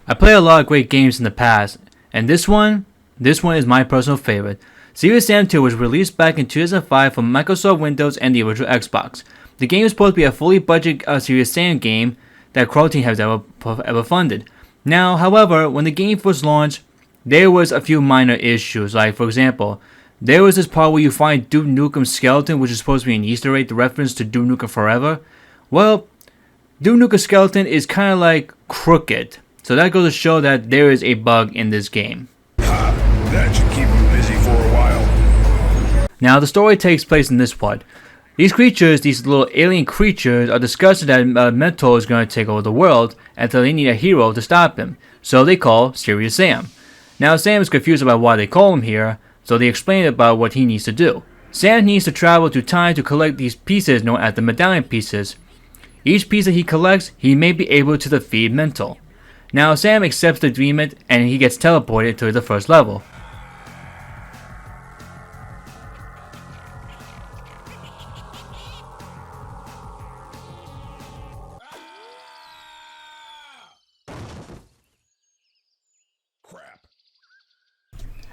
I played a lot of great games in the past, and this one is my personal favorite. Serious Sam 2 was released back in 2005 for Microsoft Windows and the original Xbox. The game is supposed to be a fully budget Serious Sam game that Crow Team has ever funded. Now, however, when the game first launched, there was a few minor issues. Like, for example, there was this part where you find Duke Nukem's skeleton, which is supposed to be an Easter egg, the reference to Duke Nukem Forever. Well, Duke Nukem's skeleton is kind of like crooked. So that goes to show that there is a bug in this game. That should keep him busy for a while. Now, the story takes place in this part. These creatures, these little alien creatures, are discussing that Mentor is going to take over the world, and so they need a hero to stop him. So they call Serious Sam. Now, Sam is confused about why they call him here, so they explain about what he needs to do. Sam needs to travel to time to collect these pieces known as the medallion pieces. Each piece that he collects, he may be able to defeat Mental. Now, Sam accepts the agreement and he gets teleported to the first level.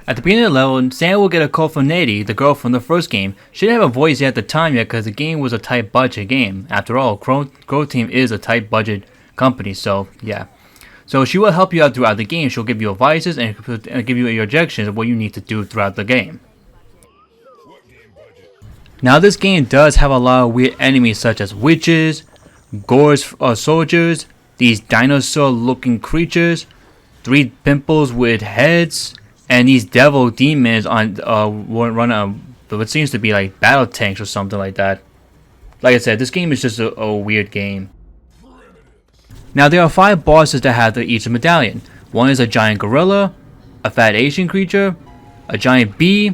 At the beginning of the level, Sam will get a call from Nady, the girl from the first game. She didn't have a voice yet at the time yet because the game was a tight budget game. After all, Crow Team is a tight budget company, so yeah. So she will help you out throughout the game. She'll give you advices and give you your objections of what you need to do throughout the game. Now this game does have a lot of weird enemies such as witches, Gore's soldiers, these dinosaur looking creatures, 3 pimples with heads, and these devil demons on run what seems to be like battle tanks or something like that. Like I said, this game is just a weird game. Now there are 5 bosses that have each medallion. One is a giant gorilla, a fat Asian creature, a giant bee,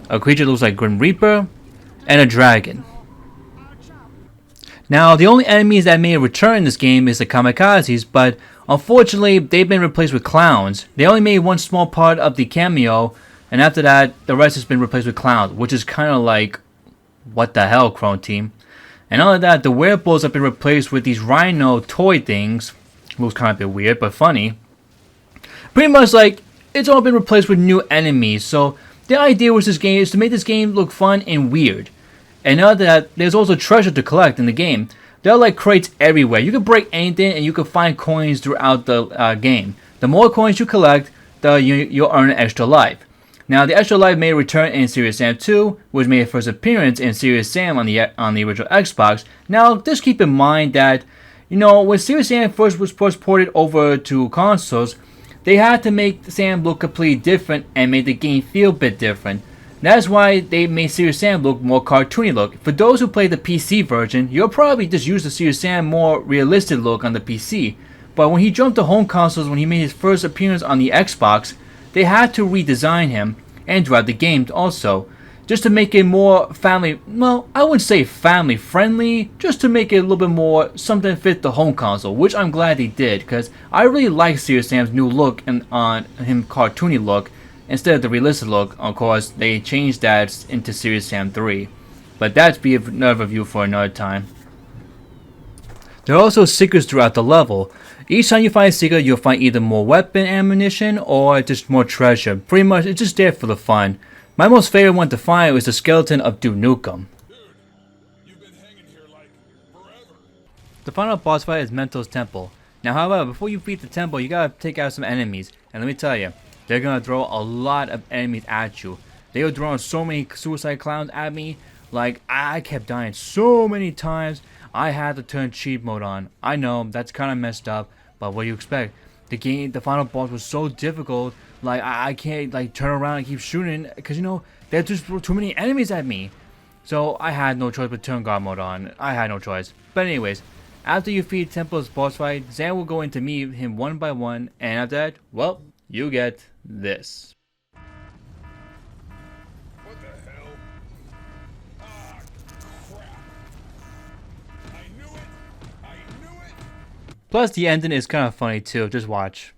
a creature that looks like Grim Reaper, and a dragon. Now the only enemies that may return in this game is the kamikazes, but unfortunately they've been replaced with clowns. They only made one small part of the cameo, and after that the rest has been replaced with clowns, which is kind of like, what the hell, Crow Team. And other than that, the wearables have been replaced with these rhino toy things. Looks kind of a bit weird, but funny. Pretty much like, it's all been replaced with new enemies. So the idea with this game is to make this game look fun and weird. And other than that, there's also treasure to collect in the game. There are like crates everywhere. You can break anything and you can find coins throughout the game. The more coins you collect, you'll earn an extra life. Now, the extra life may return in Serious Sam 2, which made its first appearance in Serious Sam on the original Xbox. Now, just keep in mind that, when Serious Sam was first ported over to consoles, they had to make Sam look completely different and make the game feel a bit different. That's why they made Serious Sam look more cartoony look. For those who play the PC version, you'll probably just use the Serious Sam more realistic look on the PC. But when he jumped to home consoles, when he made his first appearance on the Xbox, they had to redesign him and throughout the game also, just to make it more family, well, I wouldn't say family friendly, just to make it a little bit more something fit the home console, which I'm glad they did, because I really like Serious Sam's new look and on him cartoony look instead of the realistic look. Of course, they changed that into Serious Sam 3, but that's be another review for another time. There are also secrets throughout the level. Each time you find a secret, you'll find either more weapon ammunition or just more treasure. Pretty much, it's just there for the fun. My most favorite one to find was the skeleton of Duke Nukem. The final boss fight is Mental's Temple. Now, however, before you beat the temple, you gotta take out some enemies. And let me tell you, they're gonna throw a lot of enemies at you. They were throwing so many suicide clowns at me. Like, I kept dying so many times. I had to turn cheat mode on. I know, that's kind of messed up, but what do you expect? The final boss was so difficult, like, I can't, like, turn around and keep shooting, because, there's just too many enemies at me. So, I had no choice but turn God mode on. I had no choice. But anyways, after you defeat Temple's boss fight, Zan will go in to meet him one by one, and after that, well, you get this. Plus, the ending is kind of funny too. Just watch.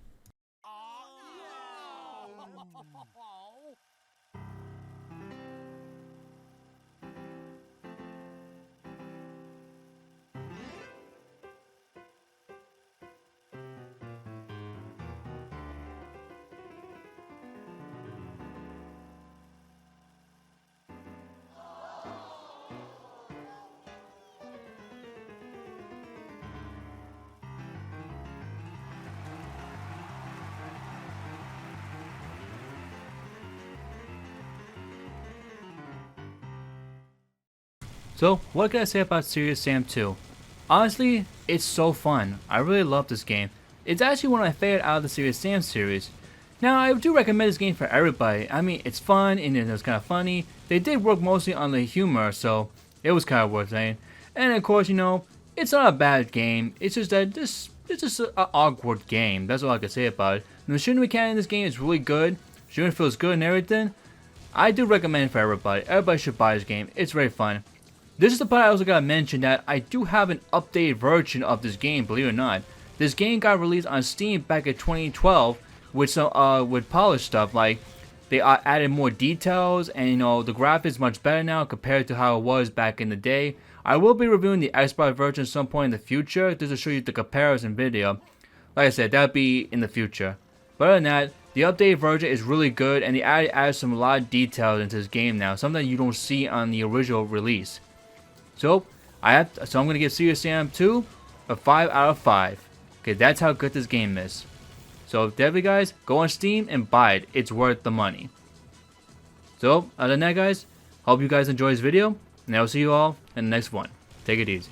So, what can I say about Serious Sam 2? Honestly, it's so fun. I really love this game. It's actually one of my favorite out of the Serious Sam series. Now, I do recommend this game for everybody. I mean, it's fun and it was kind of funny. They did work mostly on the humor, so it was kind of worth saying. And of course, it's not a bad game. It's just that it's just an awkward game. That's all I can say about it. The shooting mechanic in this game is really good. Shooting feels good and everything. I do recommend it for everybody. Everybody should buy this game. It's very fun. This is the part I also gotta mention that I do have an updated version of this game, believe it or not. This game got released on Steam back in 2012 with some with polished stuff. Like they added more details, and the graphics much better now compared to how it was back in the day. I will be reviewing the Xbox version at some point in the future just to show you the comparison video. Like I said, that'll be in the future. But other than that, the updated version is really good, and they added some a lot of details into this game now, something you don't see on the original release. So I'm gonna give Serious Sam 2 a 5 out of 5. Okay, that's how good this game is. So definitely, guys, go on Steam and buy it. It's worth the money. So other than that, guys, hope you guys enjoy this video, and I'll see you all in the next one. Take it easy.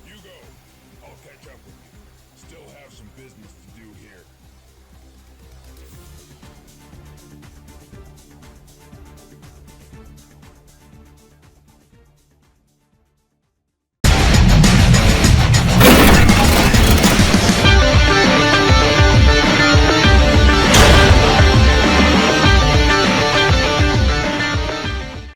You go. I'll catch up with you. Still have some business to do here.